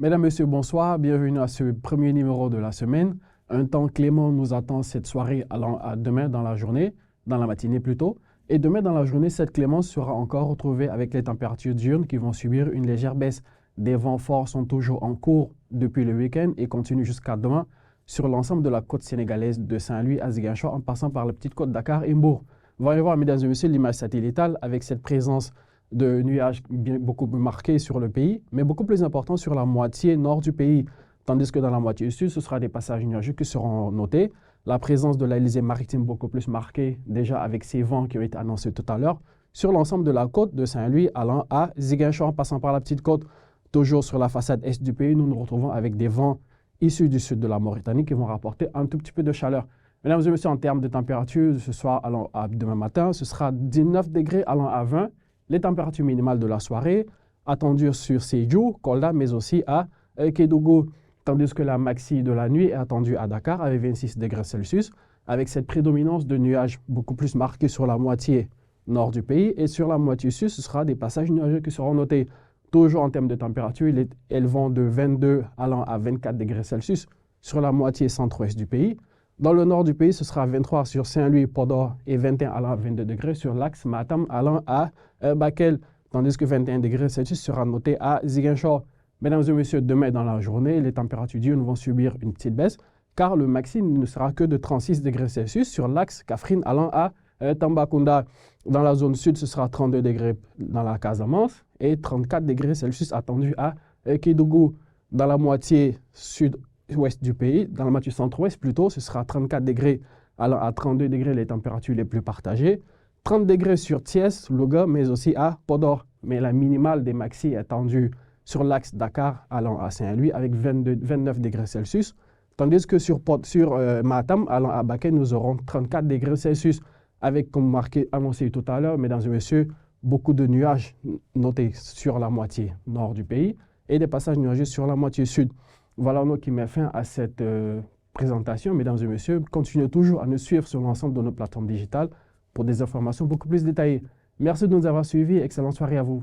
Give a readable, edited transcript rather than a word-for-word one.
Mesdames, Messieurs, bonsoir. Bienvenue à ce premier numéro de la semaine. Un temps clément nous attend cette soirée allant à demain dans la journée, dans la matinée plutôt. Et demain dans la journée, cette clémence sera encore retrouvée avec les températures diurnes qui vont subir une légère baisse. Des vents forts sont toujours en cours depuis le week-end et continuent jusqu'à demain sur l'ensemble de la côte sénégalaise de Saint-Louis à Ziguinchor en passant par la petite côte Dakar et Mbour. Voyez voir, mesdames et messieurs, l'image satellitale avec cette présence de nuages beaucoup plus marqués sur le pays, mais beaucoup plus important sur la moitié nord du pays. Tandis que dans la moitié sud, ce sera des passages nuageux qui seront notés. La présence de l'Alizé maritime beaucoup plus marquée, déjà avec ces vents qui ont été annoncés tout à l'heure, sur l'ensemble de la côte de Saint-Louis allant à Ziguinchor, en passant par la petite côte. Toujours sur la façade est du pays, nous nous retrouvons avec des vents issus du sud de la Mauritanie qui vont rapporter un tout petit peu de chaleur. Mesdames et messieurs, en termes de température, ce soir allant à demain matin, ce sera 19 degrés allant à 20. Les températures minimales de la soirée attendues sur Sédhiou, Kolda, mais aussi à Kédougou. Tandis que la maxi de la nuit est attendue à Dakar avec 26 degrés Celsius, avec cette prédominance de nuages beaucoup plus marqués sur la moitié nord du pays. Et sur la moitié sud, ce sera des passages nuageux qui seront notés. Toujours en termes de température, elles vont de 22 allant à 24 degrés Celsius sur la moitié centre-ouest du pays. Dans le nord du pays, ce sera 23 sur Saint-Louis, Podor et 21 allant à 22 degrés sur l'axe Matam allant à Bakel, tandis que 21 degrés Celsius sera noté à Ziguinchor. Mesdames et messieurs, demain dans la journée, les températures diurnes vont subir une petite baisse car le maximum ne sera que de 36 degrés Celsius sur l'axe Kaffrine allant à Tambacounda. Dans la zone sud, ce sera 32 degrés dans la Casamance et 34 degrés Celsius attendus à Kédougou. Dans la moitié sud-ouest du pays, dans la moitié centre-ouest plutôt, ce sera 34 degrés allant à 32 degrés les températures les plus partagées. 30 degrés sur Thiès, Louga, mais aussi à Podor. Mais la minimale des maxi est attendue sur l'axe Dakar allant à Saint-Louis avec 29 degrés Celsius. Tandis que sur Matam allant à Bakel, nous aurons 34 degrés Celsius. Avec, comme marqué, annoncé tout à l'heure, mesdames et messieurs, beaucoup de nuages notés sur la moitié nord du pays et des passages nuageux sur la moitié sud. Voilà qui met fin à cette présentation. Mesdames et messieurs, continuez toujours à nous suivre sur l'ensemble de nos plateformes digitales pour des informations beaucoup plus détaillées. Merci de nous avoir suivis. Excellente soirée à vous.